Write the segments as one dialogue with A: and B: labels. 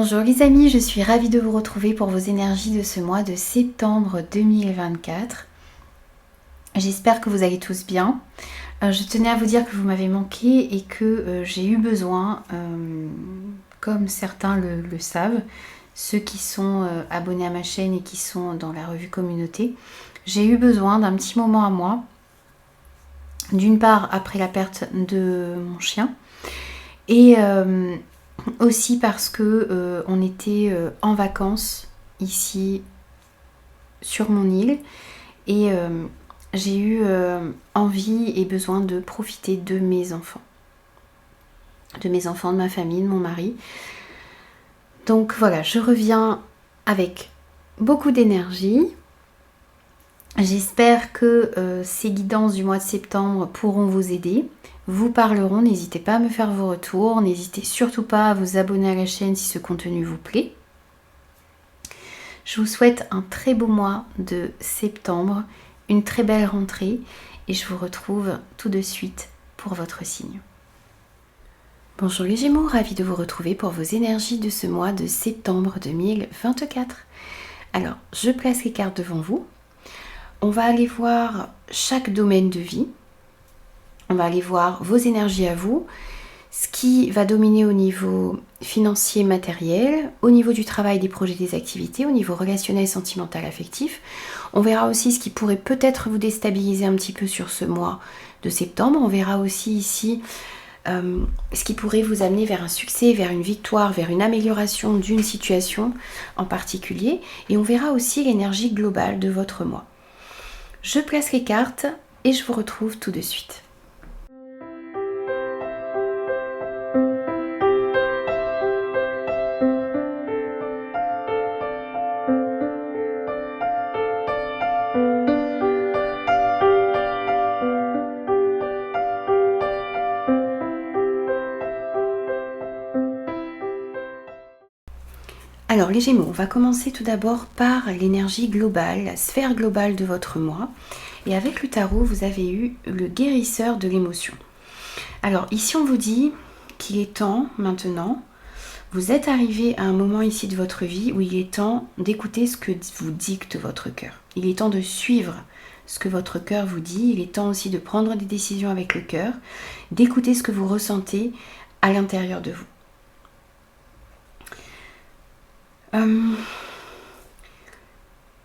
A: Bonjour les amis, je suis ravie de vous retrouver pour vos énergies de ce mois de septembre 2024. J'espère que vous allez tous bien. Je tenais à vous dire que vous m'avez manqué et que j'ai eu besoin, comme certains le savent, ceux qui sont abonnés à ma chaîne et qui sont dans la revue communauté, j'ai eu besoin d'un petit moment à moi. D'une part après la perte de mon chien et aussi parce que on était en vacances ici sur mon île et j'ai eu envie et besoin de profiter de mes enfants, de ma famille, de mon mari. Donc voilà, je reviens avec beaucoup d'énergie. J'espère que ces guidances du mois de septembre pourront vous aider, vous parleront. N'hésitez pas à me faire vos retours, n'hésitez surtout pas à vous abonner à la chaîne si ce contenu vous plaît. Je vous souhaite un très beau mois de septembre, une très belle rentrée et je vous retrouve tout de suite pour votre signe. Bonjour les Gémeaux, ravie de vous retrouver pour vos énergies de ce mois de septembre 2024. Alors, je place les cartes devant vous. On va aller voir chaque domaine de vie. On va aller voir vos énergies à vous, ce qui va dominer au niveau financier, matériel, au niveau du travail, des projets, des activités, au niveau relationnel, sentimental, affectif. On verra aussi ce qui pourrait peut-être vous déstabiliser un petit peu sur ce mois de septembre. On verra aussi ici ce qui pourrait vous amener vers un succès, vers une victoire, vers une amélioration d'une situation en particulier. Et on verra aussi l'énergie globale de votre mois. Je place les cartes et je vous retrouve tout de suite. Alors les Gémeaux, on va commencer tout d'abord par l'énergie globale, la sphère globale de votre mois. Et avec le tarot, vous avez eu le guérisseur de l'émotion. Alors ici, on vous dit qu'il est temps maintenant, vous êtes arrivé à un moment ici de votre vie où il est temps d'écouter ce que vous dicte votre cœur. Il est temps de suivre ce que votre cœur vous dit. Il est temps aussi de prendre des décisions avec le cœur, d'écouter ce que vous ressentez à l'intérieur de vous.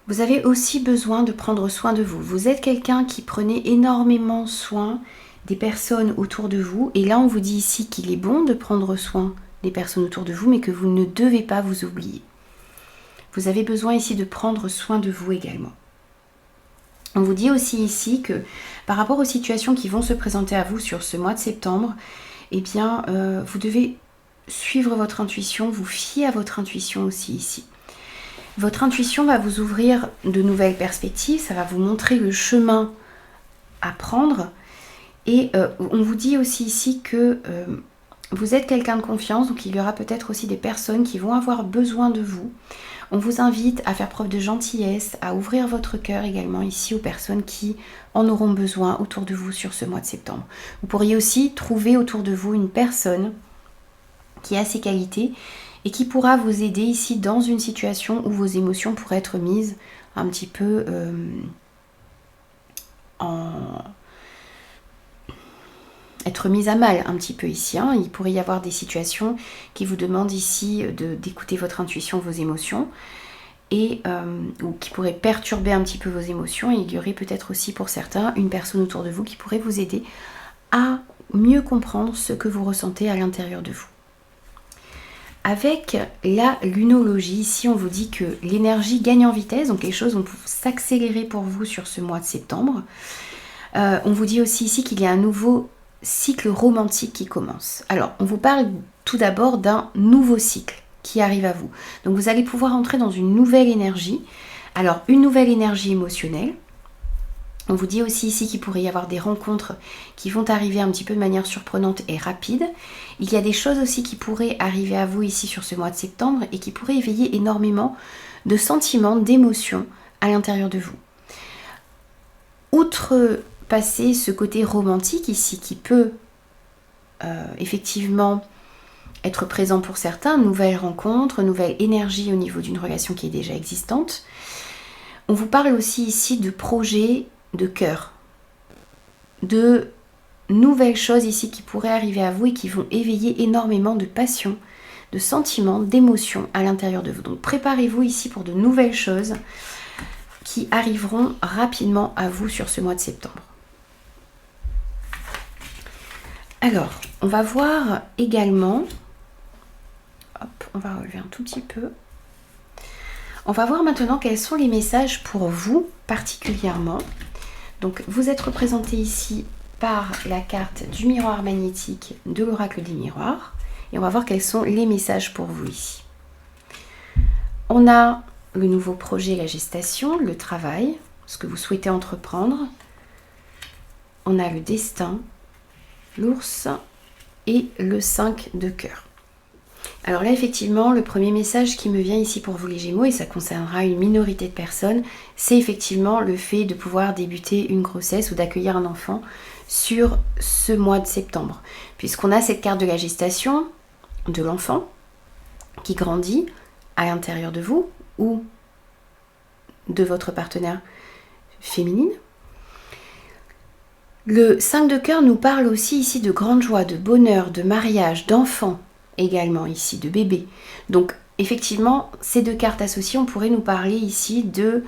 A: Vous avez aussi besoin de prendre soin de vous. Vous êtes quelqu'un qui prenait énormément soin des personnes autour de vous. Et là, on vous dit ici qu'il est bon de prendre soin des personnes autour de vous, mais que vous ne devez pas vous oublier. Vous avez besoin ici de prendre soin de vous également. On vous dit aussi ici que par rapport aux situations qui vont se présenter à vous sur ce mois de septembre, eh bien, vous devez suivre votre intuition, vous fier à votre intuition aussi ici. Votre intuition va vous ouvrir de nouvelles perspectives, ça va vous montrer le chemin à prendre. Et on vous dit aussi ici que vous êtes quelqu'un de confiance, donc il y aura peut-être aussi des personnes qui vont avoir besoin de vous. On vous invite à faire preuve de gentillesse, à ouvrir votre cœur également ici aux personnes qui en auront besoin autour de vous sur ce mois de septembre. Vous pourriez aussi trouver autour de vous une personne qui a ces qualités et qui pourra vous aider ici dans une situation où vos émotions pourraient être mises un petit peu être mises à mal un petit peu ici. Il pourrait y avoir des situations qui vous demandent ici d'écouter votre intuition, vos émotions, et ou qui pourraient perturber un petit peu vos émotions. Et il y aurait peut-être aussi pour certains une personne autour de vous qui pourrait vous aider à mieux comprendre ce que vous ressentez à l'intérieur de vous. Avec la lunologie, ici on vous dit que l'énergie gagne en vitesse, donc les choses vont s'accélérer pour vous sur ce mois de septembre. On vous dit aussi ici qu'il y a un nouveau cycle romantique qui commence. Alors, on vous parle tout d'abord d'un nouveau cycle qui arrive à vous. Donc vous allez pouvoir entrer dans une nouvelle énergie. Alors, une nouvelle énergie émotionnelle. On vous dit aussi ici qu'il pourrait y avoir des rencontres qui vont arriver un petit peu de manière surprenante et rapide. Il y a des choses aussi qui pourraient arriver à vous ici sur ce mois de septembre et qui pourraient éveiller énormément de sentiments, d'émotions à l'intérieur de vous. Outre passer ce côté romantique ici qui peut effectivement être présent pour certains, nouvelle rencontre, nouvelle énergie au niveau d'une relation qui est déjà existante. On vous parle aussi ici de projets de cœur, de nouvelles choses ici qui pourraient arriver à vous et qui vont éveiller énormément de passion, de sentiments, d'émotions à l'intérieur de vous. Donc préparez-vous ici pour de nouvelles choses qui arriveront rapidement à vous sur ce mois de septembre. Alors, on va voir également, hop, on va relever un tout petit peu. On va voir maintenant quels sont les messages pour vous particulièrement. Donc, vous êtes représenté ici par la carte du miroir magnétique de l'oracle des miroirs. Et on va voir quels sont les messages pour vous ici. On a le nouveau projet, la gestation, le travail, ce que vous souhaitez entreprendre. On a le destin, l'ours et le 5 de cœur. Alors là, effectivement, le premier message qui me vient ici pour vous les Gémeaux, et ça concernera une minorité de personnes, c'est effectivement le fait de pouvoir débuter une grossesse ou d'accueillir un enfant sur ce mois de septembre. Puisqu'on a cette carte de la gestation, de l'enfant qui grandit à l'intérieur de vous ou de votre partenaire féminine. Le 5 de cœur nous parle aussi ici de grande joie, de bonheur, de mariage, d'enfants également ici, de bébés. Donc effectivement, ces deux cartes associées, on pourrait nous parler ici d'une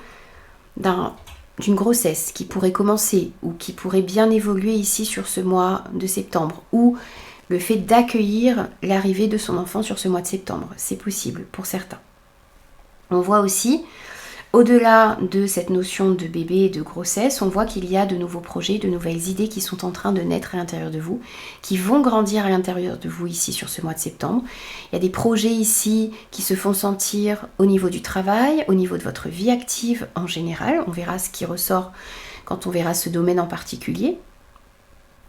A: grossesse qui pourrait commencer ou qui pourrait bien évoluer ici sur ce mois de septembre, ou le fait d'accueillir l'arrivée de son enfant sur ce mois de septembre. C'est possible pour certains. On voit aussi, au-delà de cette notion de bébé et de grossesse, on voit qu'il y a de nouveaux projets, de nouvelles idées qui sont en train de naître à l'intérieur de vous, qui vont grandir à l'intérieur de vous ici sur ce mois de septembre. Il y a des projets ici qui se font sentir au niveau du travail, au niveau de votre vie active en général. On verra ce qui ressort quand on verra ce domaine en particulier.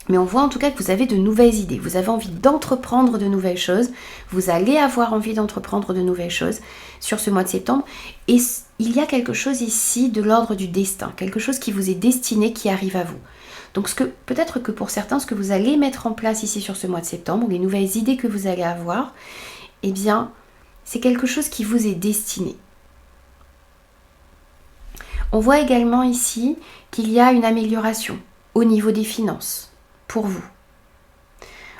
A: Mais on voit en tout cas que vous avez de nouvelles idées, vous avez envie d'entreprendre de nouvelles choses, vous allez avoir envie d'entreprendre de nouvelles choses sur ce mois de septembre. Et il y a quelque chose ici de l'ordre du destin, quelque chose qui vous est destiné, qui arrive à vous. Donc peut-être que pour certains, ce que vous allez mettre en place ici sur ce mois de septembre, les nouvelles idées que vous allez avoir, eh bien, c'est quelque chose qui vous est destiné. On voit également ici qu'il y a une amélioration au niveau des finances. Pour vous.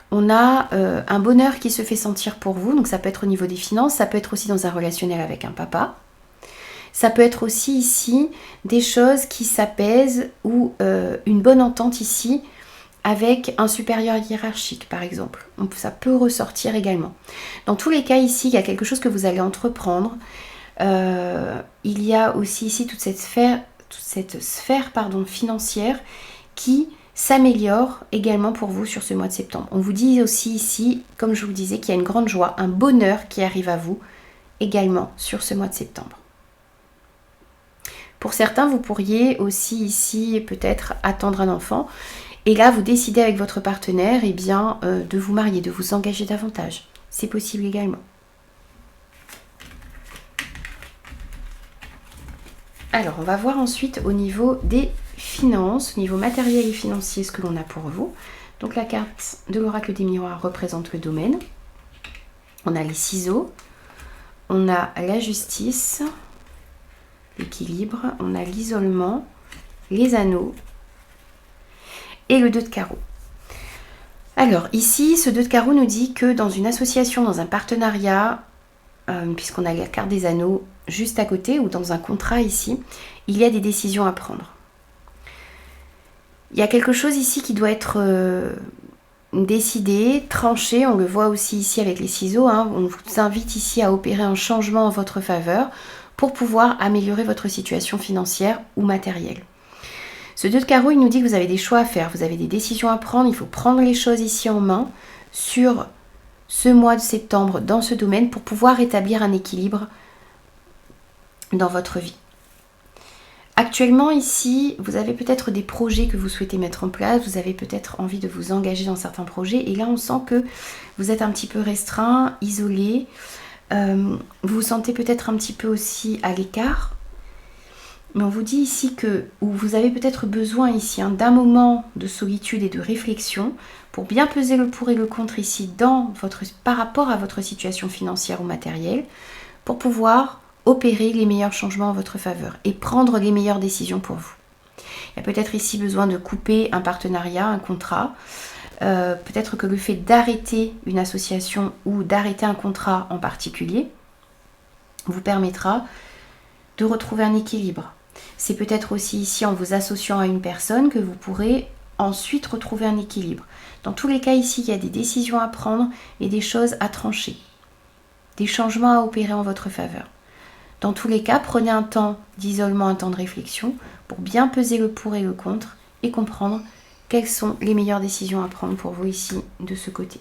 A: On a un bonheur qui se fait sentir pour vous, donc ça peut être au niveau des finances, ça peut être aussi dans un relationnel avec un papa, ça peut être aussi ici des choses qui s'apaisent ou une bonne entente ici avec un supérieur hiérarchique par exemple. Donc, ça peut ressortir également. Dans tous les cas ici, il y a quelque chose que vous allez entreprendre. Il y a aussi ici toute cette sphère financière qui s'améliore également pour vous sur ce mois de septembre. On vous dit aussi ici, comme je vous le disais, qu'il y a une grande joie, un bonheur qui arrive à vous également sur ce mois de septembre. Pour certains, vous pourriez aussi ici peut-être attendre un enfant. Et là, vous décidez avec votre partenaire de vous marier, de vous engager davantage. C'est possible également. Alors, on va voir ensuite au niveau des finances, au niveau matériel et financier, ce que l'on a pour vous. Donc la carte de l'oracle des miroirs représente le domaine. On a les ciseaux, on a la justice, l'équilibre, on a l'isolement, les anneaux et le 2 de carreau. Alors ici, ce 2 de carreau nous dit que dans une association, dans un partenariat, puisqu'on a la carte des anneaux juste à côté, ou dans un contrat ici, il y a des décisions à prendre. Il y a quelque chose ici qui doit être décidé, tranché. On le voit aussi ici avec les ciseaux. On vous invite ici à opérer un changement en votre faveur pour pouvoir améliorer votre situation financière ou matérielle. Ce 2 de carreau, il nous dit que vous avez des choix à faire, vous avez des décisions à prendre. Il faut prendre les choses ici en main sur ce mois de septembre dans ce domaine pour pouvoir établir un équilibre dans votre vie. Actuellement ici, vous avez peut-être des projets que vous souhaitez mettre en place, vous avez peut-être envie de vous engager dans certains projets et là on sent que vous êtes un petit peu restreint, isolé, vous vous sentez peut-être un petit peu aussi à l'écart Mais on vous dit ici que vous avez peut-être besoin ici d'un moment de solitude et de réflexion pour bien peser le pour et le contre ici par rapport à votre situation financière ou matérielle, pour pouvoir opérer les meilleurs changements en votre faveur et prendre les meilleures décisions pour vous. Il y a peut-être ici besoin de couper un partenariat, un contrat. Peut-être que le fait d'arrêter une association ou d'arrêter un contrat en particulier vous permettra de retrouver un équilibre. C'est peut-être aussi ici en vous associant à une personne que vous pourrez ensuite retrouver un équilibre. Dans tous les cas ici, il y a des décisions à prendre et des choses à trancher. Des changements à opérer en votre faveur. Dans tous les cas, prenez un temps d'isolement, un temps de réflexion pour bien peser le pour et le contre et comprendre quelles sont les meilleures décisions à prendre pour vous ici de ce côté.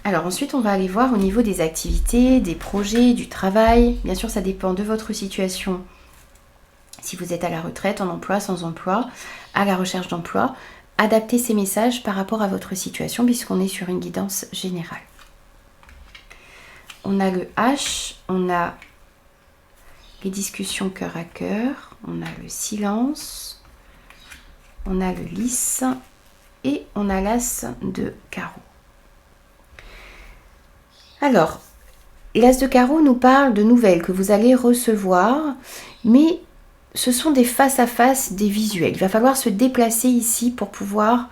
A: Alors ensuite, on va aller voir au niveau des activités, des projets, du travail. Bien sûr, ça dépend de votre situation. Si vous êtes à la retraite, en emploi, sans emploi, à la recherche d'emploi, adaptez ces messages par rapport à votre situation puisqu'on est sur une guidance générale. On a le H, on a les discussions cœur à cœur, on a le silence, on a le lys et on a l'as de carreau. Alors, l'as de carreau nous parle de nouvelles que vous allez recevoir, mais ce sont des face-à-face, des visuels. Il va falloir se déplacer ici pour pouvoir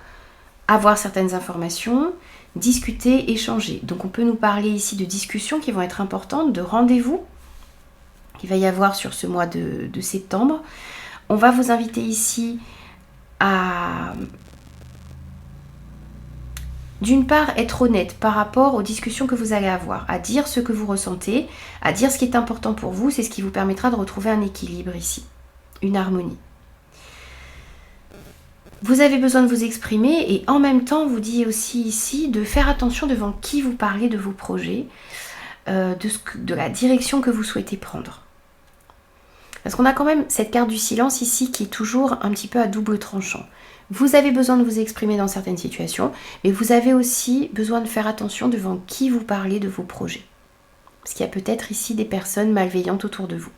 A: avoir certaines informations, discuter, échanger. Donc on peut nous parler ici de discussions qui vont être importantes, de rendez-vous qu'il va y avoir sur ce mois de septembre. On va vous inviter ici à, d'une part, être honnête par rapport aux discussions que vous allez avoir, à dire ce que vous ressentez, à dire ce qui est important pour vous. C'est ce qui vous permettra de retrouver un équilibre ici, une harmonie. Vous avez besoin de vous exprimer et en même temps, on vous dit aussi ici de faire attention devant qui vous parlez de vos projets, de la direction que vous souhaitez prendre. Parce qu'on a quand même cette carte du silence ici qui est toujours un petit peu à double tranchant. Vous avez besoin de vous exprimer dans certaines situations, mais vous avez aussi besoin de faire attention devant qui vous parlez de vos projets. Parce qu'il y a peut-être ici des personnes malveillantes autour de vous.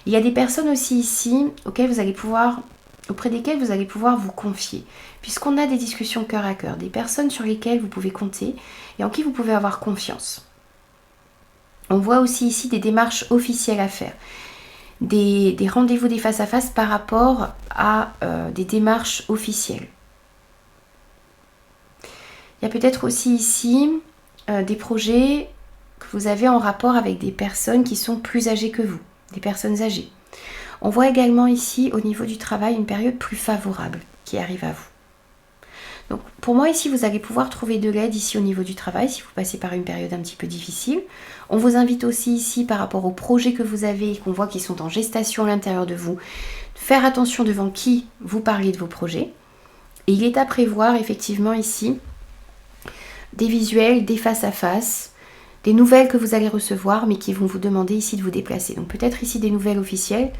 A: Il y a des personnes aussi ici auprès desquelles vous allez pouvoir vous confier. Puisqu'on a des discussions cœur à cœur, des personnes sur lesquelles vous pouvez compter et en qui vous pouvez avoir confiance. On voit aussi ici des démarches officielles à faire. Des rendez-vous, des face-à-face par rapport à des démarches officielles. Il y a peut-être aussi ici des projets que vous avez en rapport avec des personnes qui sont plus âgées que vous, des personnes âgées. On voit également ici au niveau du travail une période plus favorable qui arrive à vous. Donc pour moi ici vous allez pouvoir trouver de l'aide ici au niveau du travail si vous passez par une période un petit peu difficile. On vous invite aussi ici par rapport aux projets que vous avez et qu'on voit qui sont en gestation à l'intérieur de vous, de faire attention devant qui vous parlez de vos projets. Et il est à prévoir effectivement ici des visuels, des face-à-face, des nouvelles que vous allez recevoir mais qui vont vous demander ici de vous déplacer. Donc peut-être ici des nouvelles officielles.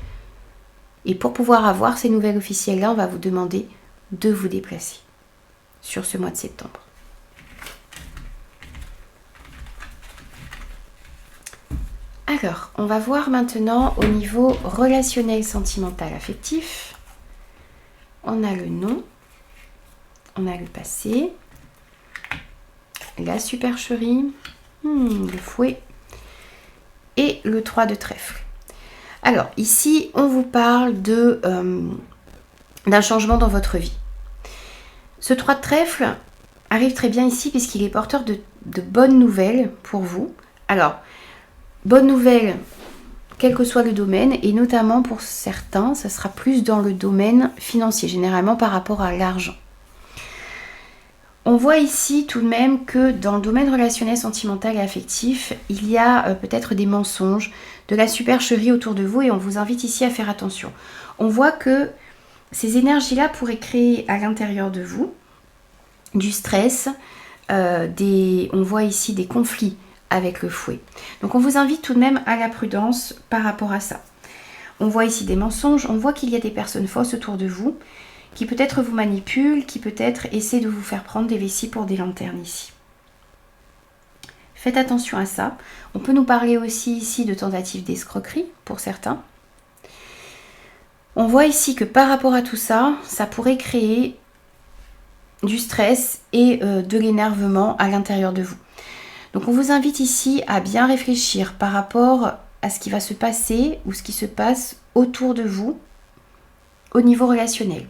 A: Et pour pouvoir avoir ces nouvelles officielles-là, on va vous demander de vous déplacer sur ce mois de septembre. Alors, on va voir maintenant au niveau relationnel, sentimental, affectif. On a le nom, on a le passé, la supercherie, le fouet et le 3 de trèfle. Alors, ici, on vous parle d'un changement dans votre vie. Ce 3 de trèfle arrive très bien ici puisqu'il est porteur de bonnes nouvelles pour vous. Alors, bonnes nouvelles, quel que soit le domaine, et notamment pour certains, ça sera plus dans le domaine financier, généralement par rapport à l'argent. On voit ici tout de même que dans le domaine relationnel, sentimental et affectif, il y a peut-être des mensonges, de la supercherie autour de vous et on vous invite ici à faire attention. On voit que ces énergies-là pourraient créer à l'intérieur de vous du stress, on voit ici des conflits avec le fouet. Donc on vous invite tout de même à la prudence par rapport à ça. On voit ici des mensonges, on voit qu'il y a des personnes fausses autour de vous qui peut-être vous manipulent, qui peut-être essaient de vous faire prendre des vessies pour des lanternes ici. Faites attention à ça. On peut nous parler aussi ici de tentatives d'escroquerie pour certains. On voit ici que par rapport à tout ça, ça pourrait créer du stress et de l'énervement à l'intérieur de vous. Donc on vous invite ici à bien réfléchir par rapport à ce qui va se passer ou ce qui se passe autour de vous au niveau relationnel.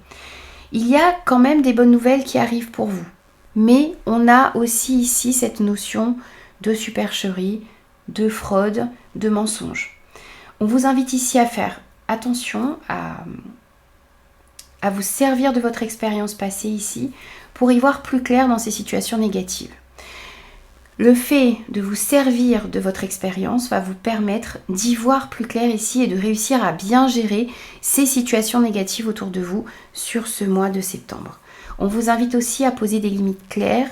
A: Il y a quand même des bonnes nouvelles qui arrivent pour vous. Mais on a aussi ici cette notion de supercherie, de fraude, de mensonge. On vous invite ici à faire attention, à vous servir de votre expérience passée ici pour y voir plus clair dans ces situations négatives. Le fait de vous servir de votre expérience va vous permettre d'y voir plus clair ici et de réussir à bien gérer ces situations négatives autour de vous sur ce mois de septembre. On vous invite aussi à poser des limites claires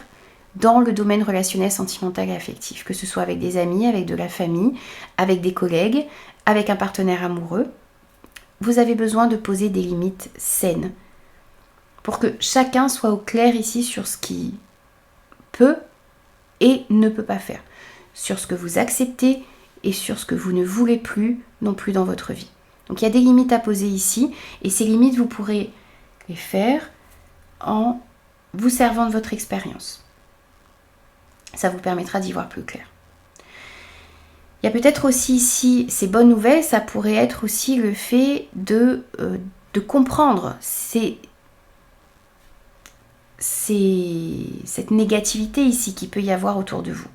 A: dans le domaine relationnel, sentimental et affectif, que ce soit avec des amis, avec de la famille, avec des collègues, avec un partenaire amoureux. Vous avez besoin de poser des limites saines pour que chacun soit au clair ici sur ce qui peut et ne peut pas faire, sur ce que vous acceptez et sur ce que vous ne voulez plus non plus dans votre vie. Donc il y a des limites à poser ici et ces limites vous pourrez les faire en vous servant de votre expérience. Ça vous permettra d'y voir plus clair. Il y a peut-être aussi ici, ces bonnes nouvelles, ça pourrait être aussi le fait de comprendre cette négativité ici qui peut y avoir autour de vous.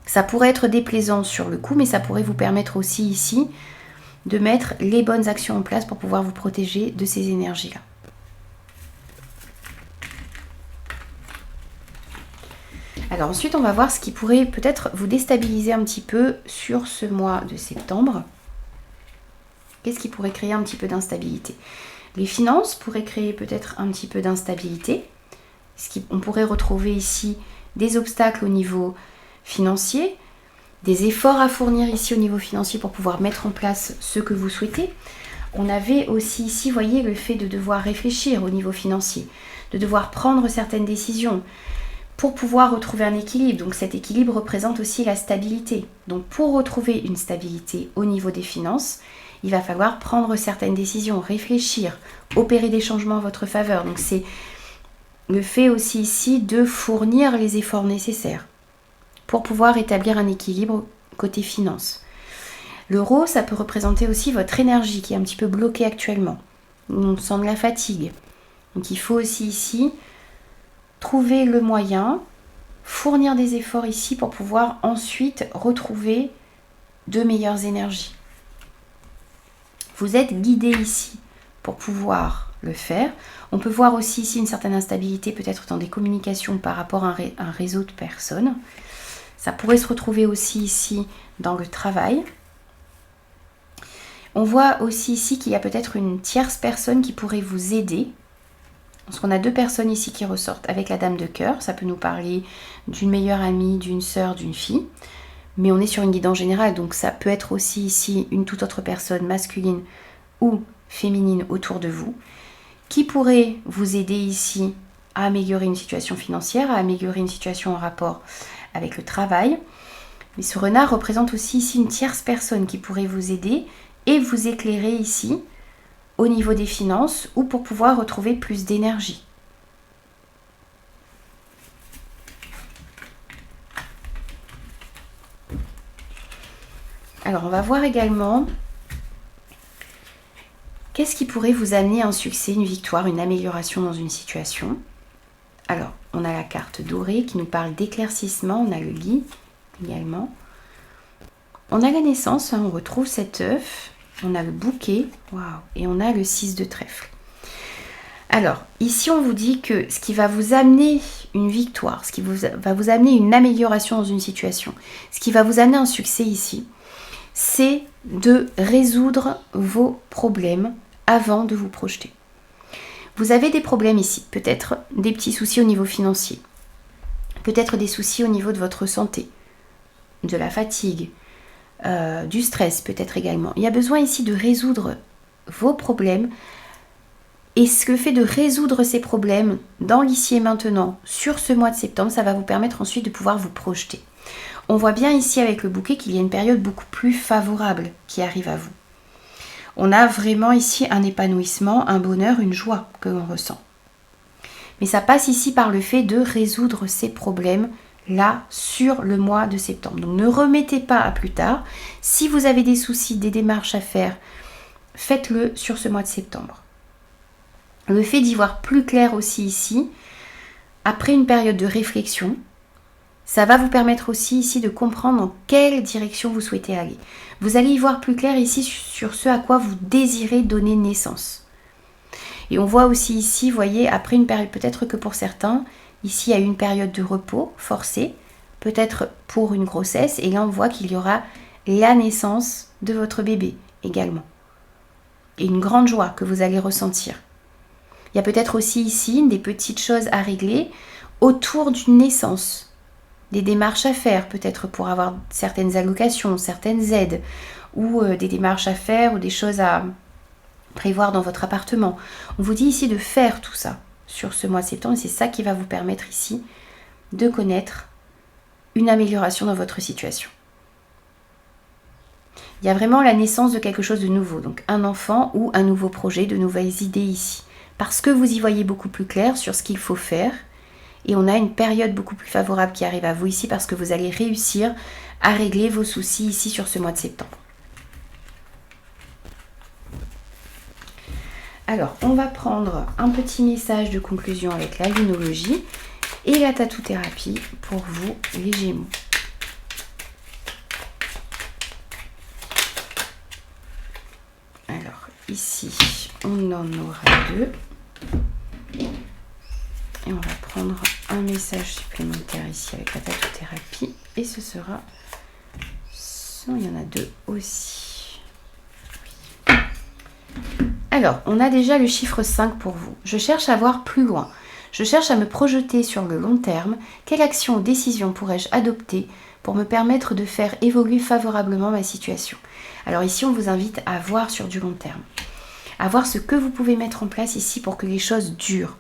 A: Ça pourrait être déplaisant sur le coup, mais ça pourrait vous permettre aussi ici de mettre les bonnes actions en place pour pouvoir vous protéger de ces énergies-là. Alors ensuite, on va voir ce qui pourrait peut-être vous déstabiliser un petit peu sur ce mois de septembre. Qu'est-ce qui pourrait créer un petit peu d'instabilité ? Les finances pourraient créer peut-être un petit peu d'instabilité. On pourrait retrouver ici des obstacles au niveau financier, des efforts à fournir ici au niveau financier pour pouvoir mettre en place ce que vous souhaitez. On avait aussi ici, voyez, le fait de devoir réfléchir au niveau financier, de devoir prendre certaines décisions pour pouvoir retrouver un équilibre. Donc cet équilibre représente aussi la stabilité. Donc pour retrouver une stabilité au niveau des finances, il va falloir prendre certaines décisions, réfléchir, opérer des changements en votre faveur. Donc c'est le fait aussi ici de fournir les efforts nécessaires pour pouvoir établir un équilibre côté finances. L'euro, ça peut représenter aussi votre énergie qui est un petit peu bloquée actuellement. On sent de la fatigue. Donc il faut aussi ici trouver le moyen, fournir des efforts ici pour pouvoir ensuite retrouver de meilleures énergies. Vous êtes guidé ici pour pouvoir le faire. On peut voir aussi ici une certaine instabilité peut-être dans des communications par rapport à un réseau de personnes. Ça pourrait se retrouver aussi ici dans le travail. On voit aussi ici qu'il y a peut-être une tierce personne qui pourrait vous aider. Parce qu'on a deux personnes ici qui ressortent avec la dame de cœur. Ça peut nous parler d'une meilleure amie, d'une sœur, d'une fille. Mais on est sur une guidance générale, donc ça peut être aussi ici une toute autre personne masculine ou féminine autour de vous qui pourrait vous aider ici à améliorer une situation financière, à améliorer une situation en rapport avec le travail. Mais ce renard représente aussi ici une tierce personne qui pourrait vous aider et vous éclairer ici au niveau des finances ou pour pouvoir retrouver plus d'énergie. Alors on va voir également qu'est-ce qui pourrait vous amener à un succès, une victoire, une amélioration dans une situation. Alors on a la carte dorée qui nous parle d'éclaircissement, on a le lit également. On a la naissance, on retrouve cet œuf. On a le bouquet, waouh, et on a le 6 de trèfle. Alors, ici, on vous dit que ce qui va vous amener une victoire, ce qui va vous amener une amélioration dans une situation, ce qui va vous amener un succès ici, c'est de résoudre vos problèmes avant de vous projeter. Vous avez des problèmes ici, peut-être des petits soucis au niveau financier, peut-être des soucis au niveau de votre santé, de la fatigue, du stress peut-être également. Il y a besoin ici de résoudre vos problèmes Et le fait de résoudre ces problèmes dans l'ici et maintenant, sur ce mois de septembre, ça va vous permettre ensuite de pouvoir vous projeter. On voit bien ici avec le bouquet qu'il y a une période beaucoup plus favorable qui arrive à vous. On a vraiment ici un épanouissement, un bonheur, une joie que l'on ressent. Mais ça passe ici par le fait de résoudre ces problèmes là sur le mois de septembre. Donc ne remettez pas à plus tard. Si vous avez des soucis, des démarches à faire, faites-le sur ce mois de septembre. Le fait d'y voir plus clair aussi ici, après une période de réflexion, ça va vous permettre aussi ici de comprendre dans quelle direction vous souhaitez aller. Vous allez y voir plus clair ici sur ce à quoi vous désirez donner naissance. Et on voit aussi ici, vous voyez, après une période, peut-être que pour certains, ici il y a eu une période de repos forcé, peut-être pour une grossesse, et là on voit qu'il y aura la naissance de votre bébé également. Et une grande joie que vous allez ressentir. Il y a peut-être aussi ici des petites choses à régler autour d'une naissance. Des démarches à faire, peut-être pour avoir certaines allocations, certaines aides, ou des démarches à faire, ou des choses à prévoir dans votre appartement. On vous dit ici de faire tout ça sur ce mois de septembre, et c'est ça qui va vous permettre ici de connaître une amélioration dans votre situation. Il y a vraiment la naissance de quelque chose de nouveau, donc un enfant ou un nouveau projet, de nouvelles idées ici. Parce que vous y voyez beaucoup plus clair sur ce qu'il faut faire, et on a une période beaucoup plus favorable qui arrive à vous ici parce que vous allez réussir à régler vos soucis ici sur ce mois de septembre. Alors, on va prendre un petit message de conclusion avec la lunologie et la tatou-thérapie pour vous, les Gémeaux. Alors, ici, on en aura 2. Et on va prendre un message supplémentaire ici avec la tatou-thérapie. Et ce sera... Il y en a 2 aussi. Oui. Alors, on a déjà le chiffre 5 pour vous. Je cherche à voir plus loin. Je cherche à me projeter sur le long terme. Quelle action ou décision pourrais-je adopter pour me permettre de faire évoluer favorablement ma situation? Alors ici, on vous invite à voir sur du long terme. À voir ce que vous pouvez mettre en place ici pour que les choses durent.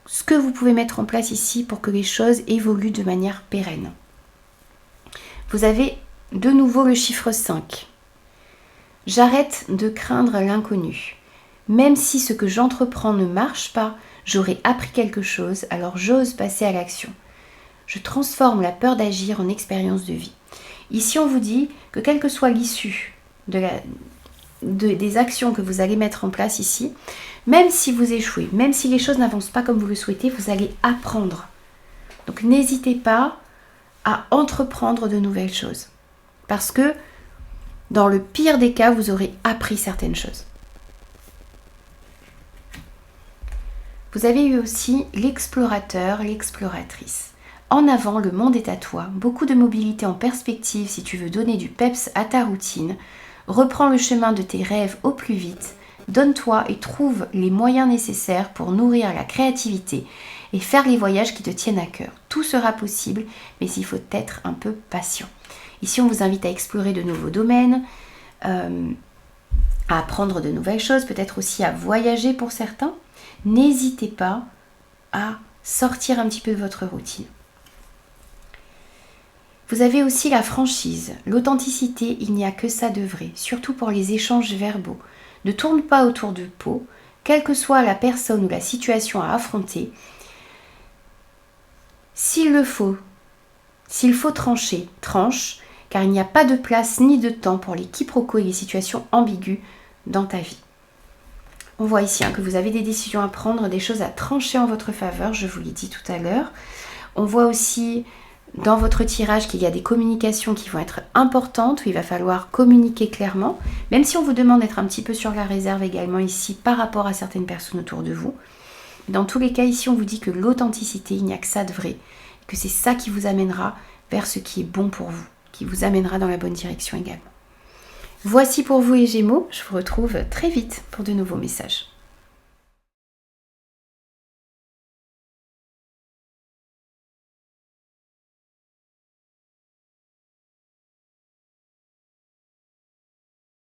A: Ce que vous pouvez mettre en place ici pour que les choses évoluent de manière pérenne. Vous avez de nouveau le chiffre 5. J'arrête de craindre l'inconnu. Même si ce que j'entreprends ne marche pas, j'aurai appris quelque chose, alors j'ose passer à l'action. Je transforme la peur d'agir en expérience de vie. Ici, on vous dit que quelle que soit l'issue des actions que vous allez mettre en place ici, même si vous échouez, même si les choses n'avancent pas comme vous le souhaitez, vous allez apprendre. Donc n'hésitez pas à entreprendre de nouvelles choses. Parce que dans le pire des cas, vous aurez appris certaines choses. Vous avez eu aussi l'explorateur, l'exploratrice. En avant, le monde est à toi. Beaucoup de mobilité en perspective si tu veux donner du peps à ta routine. Reprends le chemin de tes rêves au plus vite. Donne-toi et trouve les moyens nécessaires pour nourrir la créativité et faire les voyages qui te tiennent à cœur. Tout sera possible, mais il faut être un peu patient. Ici, on vous invite à explorer de nouveaux domaines, à apprendre de nouvelles choses, peut-être aussi à voyager pour certains. N'hésitez pas à sortir un petit peu de votre routine. Vous avez aussi la franchise, l'authenticité, il n'y a que ça de vrai, surtout pour les échanges verbaux. Ne tourne pas autour de pot, quelle que soit la personne ou la situation à affronter. S'il faut trancher, tranche, car il n'y a pas de place ni de temps pour les quiproquos et les situations ambiguës dans ta vie. On voit ici que vous avez des décisions à prendre, des choses à trancher en votre faveur, je vous l'ai dit tout à l'heure. On voit aussi dans votre tirage qu'il y a des communications qui vont être importantes, où il va falloir communiquer clairement, même si on vous demande d'être un petit peu sur la réserve également ici par rapport à certaines personnes autour de vous. Dans tous les cas, ici, on vous dit que l'authenticité, il n'y a que ça de vrai, que c'est ça qui vous amènera vers ce qui est bon pour vous, qui vous amènera dans la bonne direction également. Voici pour vous les Gémeaux, je vous retrouve très vite pour de nouveaux messages.